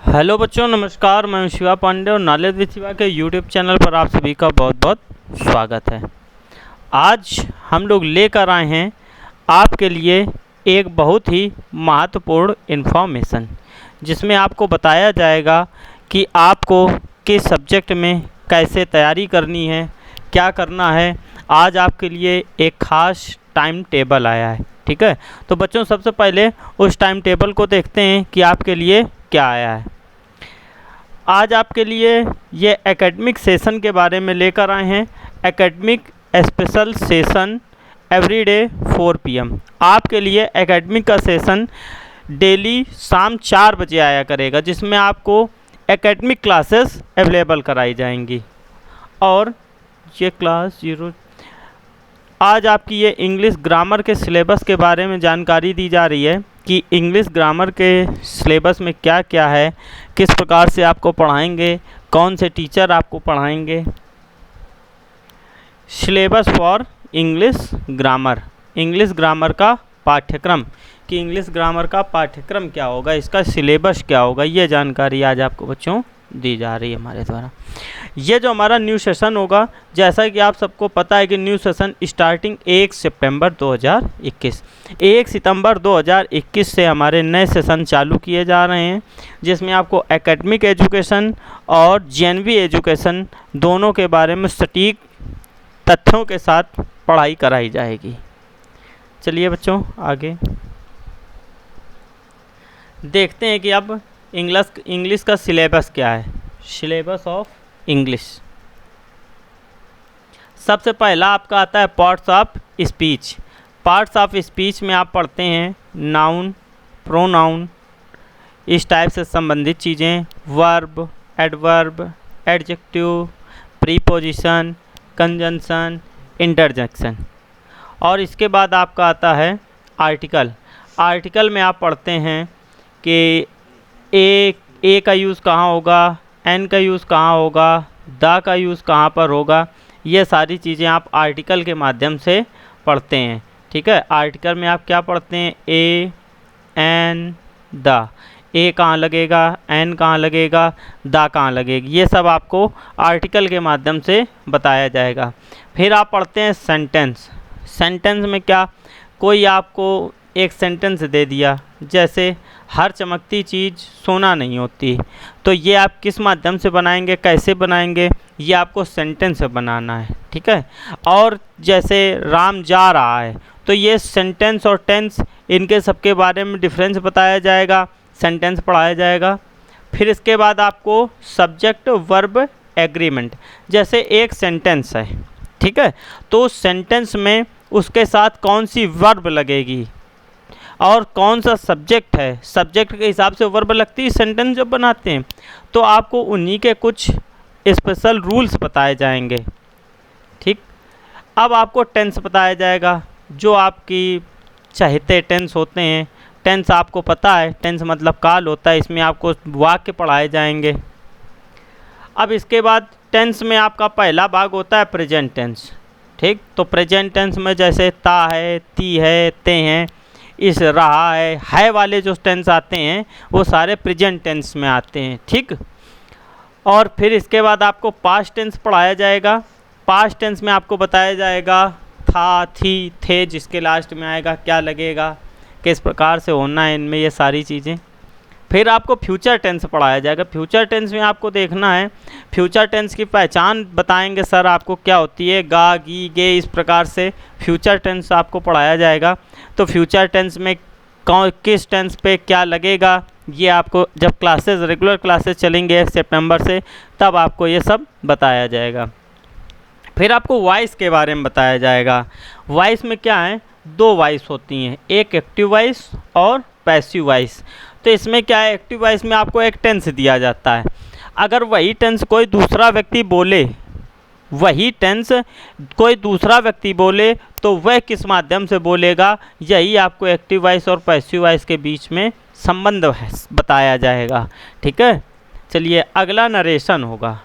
Hello बच्चों, नमस्कार। मैं शिवा पांडे और नॉलेज विद शिवा के यूट्यूब चैनल पर आप सभी का बहुत बहुत स्वागत है। आज हम लोग लेकर आए हैं आपके लिए एक बहुत ही महत्वपूर्ण इन्फॉर्मेशन, जिसमें आपको बताया जाएगा कि आपको किस सब्जेक्ट में कैसे तैयारी करनी है, क्या करना है। आज आपके लिए एक ख़ास टाइम टेबल आया है, ठीक है। तो बच्चों, सबसे पहले उस टाइम टेबल को देखते हैं कि आपके लिए क्या आया है। आज आपके लिए ये एकेडमिक सेशन के बारे में लेकर आए हैं। Academic special session everyday 4 PM। आपके लिए एकेडमिक का सेशन डेली शाम 4 बजे आया करेगा, जिसमें आपको एकेडमिक क्लासेस अवेलेबल कराई जाएंगी। और ये क्लास 0 आज आपकी ये इंग्लिश ग्रामर के सिलेबस के बारे में जानकारी दी जा रही है कि इंग्लिश ग्रामर के सिलेबस में क्या क्या है, किस प्रकार से आपको पढ़ाएंगे, कौन से टीचर आपको पढ़ाएंगे। सिलेबस फॉर इंग्लिश ग्रामर का पाठ्यक्रम, कि इंग्लिश ग्रामर का पाठ्यक्रम क्या होगा, इसका सिलेबस क्या होगा, ये जानकारी आज आपको बच्चों दी जा रही है हमारे द्वारा। ये जो हमारा न्यू सेशन होगा, जैसा कि आप सबको पता है कि न्यू सेशन स्टार्टिंग 1 सितंबर 2021 से हमारे नए सेशन चालू किए जा रहे हैं, जिसमें आपको एकेडमिक एजुकेशन और जेएनवी एजुकेशन दोनों के बारे में सटीक तथ्यों के साथ पढ़ाई कराई जाएगी। चलिए बच्चों, आगे देखते हैं कि अब इंग्लिश का सिलेबस क्या है। सिलेबस ऑफ इंग्लिश, सबसे पहला आपका आता है parts of speech. Parts of speech में आप पढ़ते हैं नाउन, प्रोनाउन, इस टाइप से संबंधित चीज़ें, verb, adverb, adjective, preposition, conjunction, interjection. और इसके बाद आपका आता है आर्टिकल। आर्टिकल में आप पढ़ते हैं कि ए का यूज़ कहाँ होगा, एन का यूज़ कहाँ होगा, द का यूज़ कहाँ पर होगा। ये सारी चीज़ें आप आर्टिकल के माध्यम से पढ़ते हैं, ठीक है। आर्टिकल में आप क्या पढ़ते हैं, ए, एन, द। ए कहाँ लगेगा, एन कहाँ लगेगा, द कहाँ लगेगी, ये सब आपको आर्टिकल के माध्यम से बताया जाएगा। फिर आप पढ़ते हैं सेंटेंस। सेंटेंस में क्या, कोई आपको एक सेंटेंस दे दिया, जैसे हर चमकती चीज़ सोना नहीं होती, तो ये आप किस माध्यम से बनाएंगे, कैसे बनाएंगे, ये आपको सेंटेंस बनाना है, ठीक है। और जैसे राम जा रहा है, तो ये सेंटेंस और टेंस, इनके सबके बारे में डिफरेंस बताया जाएगा, सेंटेंस पढ़ाया जाएगा। फिर इसके बाद आपको सब्जेक्ट वर्ब एग्रीमेंट, जैसे एक सेंटेंस है, ठीक है, तो सेंटेंस में उसके साथ कौन सी वर्ब लगेगी और कौन सा सब्जेक्ट है, सब्जेक्ट के हिसाब से वर्ब लगती है सेंटेंस जब बनाते हैं, तो आपको उन्हीं के कुछ स्पेशल रूल्स बताए जाएंगे, ठीक। अब आपको टेंस बताया जाएगा, जो आपकी चाहते टेंस होते हैं। टेंस आपको पता है, टेंस मतलब काल होता है, इसमें आपको वाक्य पढ़ाए जाएंगे। अब इसके बाद टेंस में आपका पहला भाग होता है प्रेजेंट टेंस, ठीक। तो प्रेजेंट टेंस में जैसे ता है, ती है, ते हैं, इस रहा है वाले जो टेंस आते हैं वो सारे प्रेजेंट टेंस में आते हैं, ठीक। और फिर इसके बाद आपको पास्ट टेंस पढ़ाया जाएगा। पास्ट टेंस में आपको बताया जाएगा था, थी, थे, जिसके लास्ट में आएगा क्या लगेगा, किस प्रकार से होना है इनमें, ये सारी चीज़ें। फिर आपको फ्यूचर टेंस पढ़ाया जाएगा। फ्यूचर टेंस में आपको देखना है, फ्यूचर टेंस की पहचान बताएंगे सर आपको क्या होती है, गा, गी, गे, इस प्रकार से फ्यूचर टेंस आपको पढ़ाया जाएगा। तो फ्यूचर टेंस में किस टेंस पे क्या लगेगा, ये आपको जब क्लासेस, रेगुलर क्लासेस चलेंगे सितंबर से, तब आपको ये सब बताया जाएगा। फिर आपको वॉइस के बारे में बताया जाएगा। वॉइस में क्या है, 2 वॉइस होती हैं, एक एक्टिव वॉइस और पैसिव वॉइस। तो इसमें क्या है, एक्टिव वॉइस में आपको एक टेंस दिया जाता है। अगर वही टेंस कोई दूसरा व्यक्ति बोले, तो वह किस माध्यम से बोलेगा, यही आपको एक्टिव वॉइस और पैसिव वॉइस के बीच में संबंध बताया जाएगा, ठीक है। चलिए, अगला नरेशन होगा।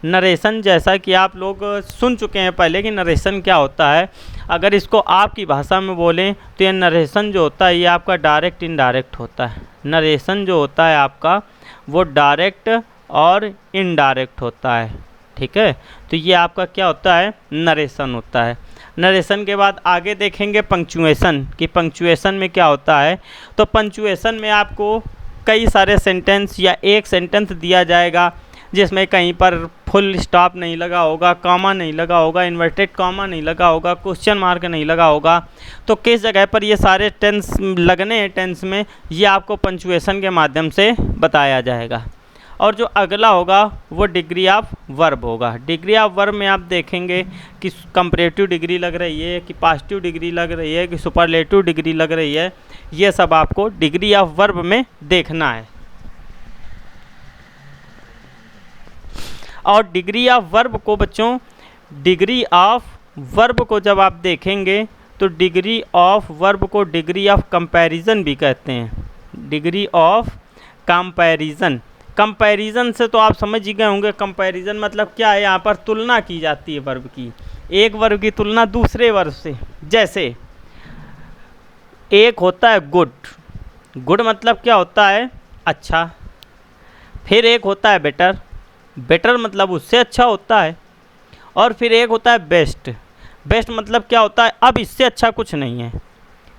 नरेशन, जैसा कि आप लोग सुन चुके हैं पहले कि नरेशन क्या होता है, अगर इसको आपकी भाषा में बोलें तो ये नरेशन जो होता है ये आपका डायरेक्ट इनडायरेक्ट होता है। नरेशन जो होता है आपका वो डायरेक्ट और इनडायरेक्ट होता है। ठीक है, तो ये आपका क्या होता है, नरेशन होता है। नरेशन के बाद आगे देखेंगे पंक्चुएशन, कि पंक्चुएशन में क्या होता है। तो पंक्चुएशन में आपको कई सारे सेंटेंस या एक सेंटेंस दिया जाएगा जिसमें कहीं पर फुल स्टॉप नहीं लगा होगा, कॉमा नहीं लगा होगा, इन्वर्टेड कॉमा नहीं लगा होगा, क्वेश्चन मार्क नहीं लगा होगा। तो किस जगह पर ये सारे टेंस लगने हैं, टेंस में, ये आपको पंक्चुएशन के माध्यम से बताया जाएगा। और जो अगला होगा वो डिग्री ऑफ वर्ब होगा। डिग्री ऑफ वर्ब में आप देखेंगे कि कंपैरेटिव डिग्री लग रही है, कि पॉजिटिव डिग्री लग रही है, कि सुपरलेटिव डिग्री लग रही है। ये सब आपको डिग्री ऑफ वर्ब में देखना है। और डिग्री ऑफ वर्ब को बच्चों, डिग्री ऑफ वर्ब को जब आप देखेंगे तो डिग्री ऑफ वर्ब को डिग्री ऑफ कंपैरिजन भी कहते हैं। डिग्री ऑफ कंपैरिजन, कंपैरिजन से तो आप समझ ही गए होंगे। कंपैरिजन मतलब क्या है, यहाँ पर तुलना की जाती है वर्ब की, एक वर्ब की तुलना दूसरे वर्ब से। जैसे एक होता है गुड, गुड मतलब क्या होता है, अच्छा। फिर एक होता है बेटर, बेटर मतलब उससे अच्छा होता है। और फिर एक होता है बेस्ट, बेस्ट मतलब क्या होता है, अब इससे अच्छा कुछ नहीं है,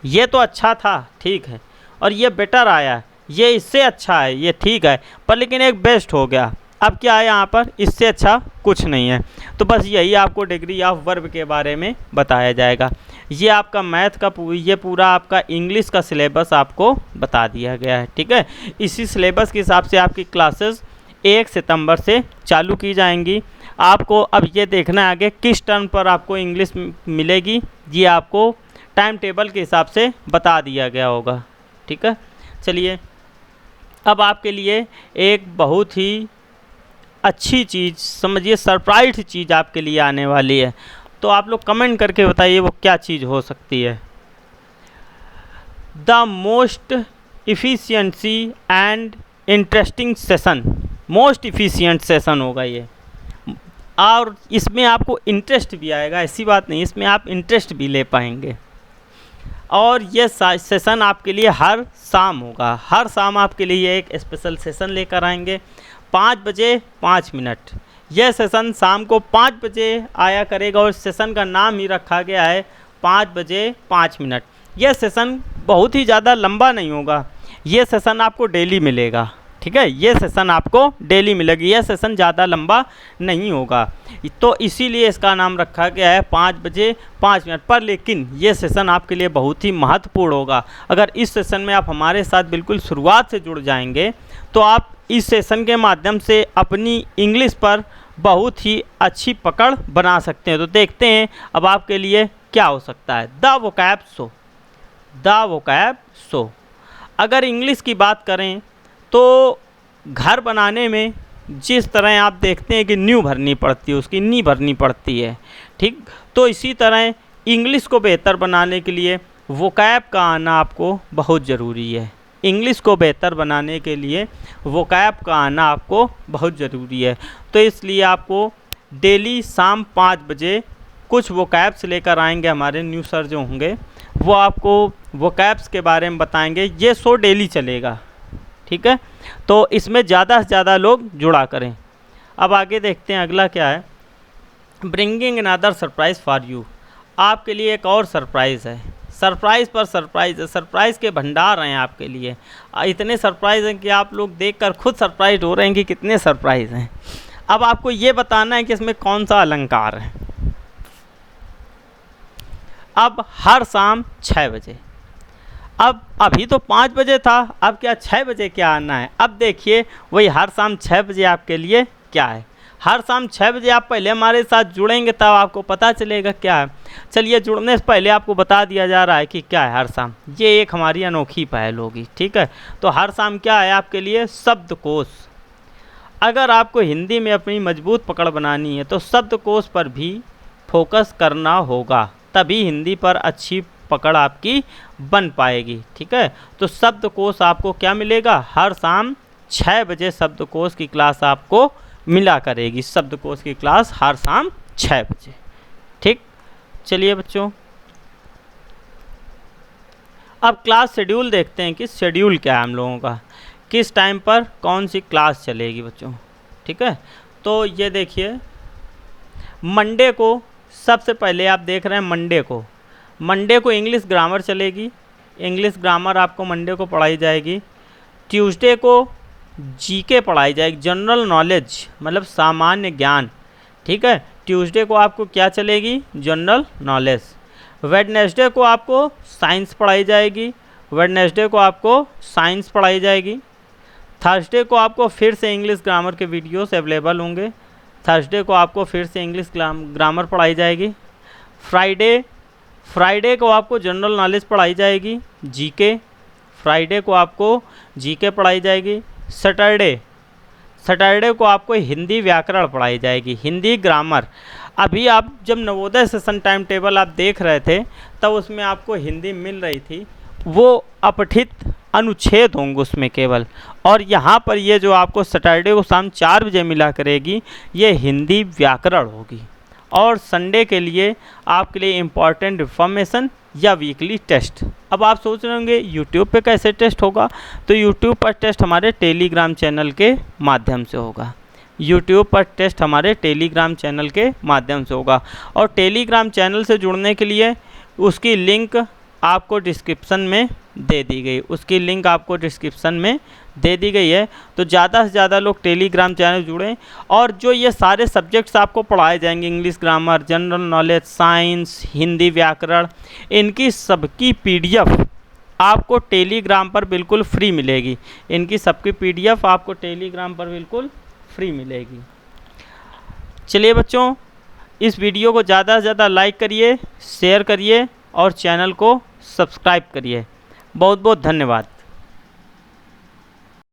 ये तो अच्छा था ठीक है, और ये बेटर आया, ये इससे अच्छा है, ये ठीक है, पर लेकिन एक बेस्ट हो गया, अब क्या है यहाँ पर, इससे अच्छा कुछ नहीं है। तो बस यही आपको डिग्री ऑफ वर्ब के बारे में बताया जाएगा। ये आपका मैथ का ये पूरा आपका इंग्लिश का सिलेबस आपको बता दिया गया है। ठीक है, इसी सिलेबस के हिसाब से आपकी क्लासेस 1 सितंबर से चालू की जाएंगी। आपको अब ये देखना है आगे किस टर्म पर आपको इंग्लिश मिलेगी, ये आपको टाइम टेबल के हिसाब से बता दिया गया होगा। ठीक है, चलिए अब आपके लिए एक बहुत ही अच्छी चीज़, समझिए सरप्राइज चीज़ आपके लिए आने वाली है। तो आप लोग कमेंट करके बताइए वो क्या चीज़ हो सकती है। The most efficiency and interesting session, most efficient session होगा ये, और इसमें आपको इंटरेस्ट भी आएगा, ऐसी बात नहीं, इसमें आप इंटरेस्ट भी ले पाएंगे। और ये सेशन आपके लिए हर शाम होगा, हर शाम आपके लिए एक स्पेशल सेशन लेकर आएंगे 5 बजे 5 मिनट। यह सेशन शाम को 5 बजे आया करेगा और सेशन का नाम ही रखा गया है 5 बजे 5 मिनट। यह सेशन बहुत ही ज़्यादा लंबा नहीं होगा, ये सेशन आपको डेली मिलेगा। ठीक है, ये सेशन आपको डेली मिलेगी, यह सेशन ज़्यादा लंबा नहीं होगा, तो इसीलिए इसका नाम रखा गया है 5 बजे 5 मिनट पर। लेकिन ये सेशन आपके लिए बहुत ही महत्वपूर्ण होगा। अगर इस सेशन में आप हमारे साथ बिल्कुल शुरुआत से जुड़ जाएंगे तो आप इस सेशन के माध्यम से अपनी इंग्लिश पर बहुत ही अच्छी पकड़ बना सकते हैं। तो देखते हैं अब आपके लिए क्या हो सकता है। The vocab show, the vocab show. अगर इंग्लिश की बात करें तो घर बनाने में जिस तरह आप देखते हैं कि न्यू भरनी पड़ती है, उसकी नी भरनी पड़ती है, ठीक, तो इसी तरह इंग्लिश को बेहतर बनाने के लिए वोकैब का आना आपको बहुत ज़रूरी है। इंग्लिश को बेहतर बनाने के लिए वोकैब का आना आपको बहुत ज़रूरी है। तो इसलिए आपको डेली शाम 5 बजे कुछ वोकैब्स लेकर आएंगे हमारे न्यू सर जो होंगे, वो आपको वोकैब्स के बारे में बताएंगे। ये शो डेली चलेगा। ठीक है, तो इसमें ज़्यादा से ज़्यादा लोग जुड़ा करें। अब आगे देखते हैं अगला क्या है। Bringing another surprise for you, आपके लिए एक और सरप्राइज़ है, सरप्राइज़ पर सरप्राइज़ है, सरप्राइज़ के भंडार हैं आपके लिए। इतने सरप्राइज़ हैं कि आप लोग देखकर खुद सरप्राइज हो रहे हैं कि कितने सरप्राइज़ हैं। अब आपको ये बताना है कि इसमें कौन सा अलंकार है। अब हर शाम 6 बजे, अब अभी तो 5 बजे था, अब क्या 6 बजे क्या आना है। अब देखिए वही हर शाम 6 बजे आपके लिए क्या है। हर शाम 6 बजे आप पहले हमारे साथ जुड़ेंगे तब आपको पता चलेगा क्या है। चलिए जुड़ने से पहले आपको बता दिया जा रहा है कि क्या है हर शाम। ये एक हमारी अनोखी पहल होगी। ठीक है, तो हर शाम क्या है आपके लिए, शब्दकोश। अगर आपको हिंदी में अपनी मजबूत पकड़ बनानी है तो शब्दकोश पर भी फोकस करना होगा, तभी हिंदी पर अच्छी पकड़ आपकी बन पाएगी। ठीक है, तो शब्दकोश आपको क्या मिलेगा, हर शाम 6 बजे शब्दकोश की क्लास आपको मिला करेगी। शब्दकोश की क्लास हर शाम 6 बजे। ठीक, चलिए बच्चों अब क्लास शेड्यूल देखते हैं कि शेड्यूल क्या है हम लोगों का। किस टाइम पर कौन सी क्लास चलेगी बच्चों, ठीक है। तो ये देखिए मंडे को, सबसे पहले आप देख रहे हैं मंडे को इंग्लिश ग्रामर चलेगी, इंग्लिश ग्रामर आपको मंडे को पढ़ाई जाएगी। ट्यूसडे को जीके पढ़ाई जाएगी, जनरल नॉलेज मतलब सामान्य ज्ञान, ठीक है। ट्यूसडे को आपको क्या चलेगी, जनरल नॉलेज। वेडनेसडे को आपको साइंस पढ़ाई जाएगी, वेडनेसडे को आपको साइंस पढ़ाई जाएगी। थर्सडे को आपको फिर से इंग्लिश ग्रामर के वीडियोस अवेलेबल होंगे, थर्सडे को आपको फिर से इंग्लिश ग्रामर पढ़ाई जाएगी। फ्राइडे को आपको जनरल नॉलेज पढ़ाई जाएगी, जीके, फ्राइडे को आपको जीके पढ़ाई जाएगी। सैटरडे को आपको हिंदी व्याकरण पढ़ाई जाएगी, हिंदी ग्रामर। अभी आप जब नवोदय सेशन टाइम टेबल आप देख रहे थे तब उसमें आपको हिंदी मिल रही थी, वो अपठित अनुच्छेद होंगे उसमें केवल, और यहाँ पर ये जो आपको सैटरडे को शाम 4 बजे मिला करेगी ये हिंदी व्याकरण होगी। और संडे के लिए आपके लिए इम्पॉर्टेंट इन्फॉर्मेशन या वीकली टेस्ट। अब आप सोच रहे होंगे यूट्यूब पे कैसे टेस्ट होगा, तो यूट्यूब पर टेस्ट हमारे टेलीग्राम चैनल के माध्यम से होगा, यूट्यूब पर टेस्ट हमारे टेलीग्राम चैनल के माध्यम से होगा। और टेलीग्राम चैनल से जुड़ने के लिए उसकी लिंक आपको डिस्क्रिप्शन में दे दी गई, उसकी लिंक आपको डिस्क्रिप्शन में दे दी गई है। तो ज़्यादा से ज़्यादा लोग टेलीग्राम चैनल जुड़ें, और जो ये सारे सब्जेक्ट्स आपको पढ़ाए जाएंगे, English grammar, general knowledge, science, Hindi व्याकरण, इनकी सबकी PDF आपको टेलीग्राम पर बिल्कुल फ्री मिलेगी, इनकी सबकी PDF आपको टेलीग्राम पर बिल्कुल फ्री मिलेगी। चलिए बच्चों, इस वीडियो को ज़्यादा से ज़्यादा लाइक करिए, शेयर करिए और चैनल को सब्सक्राइब करिए। बहुत बहुत धन्यवाद।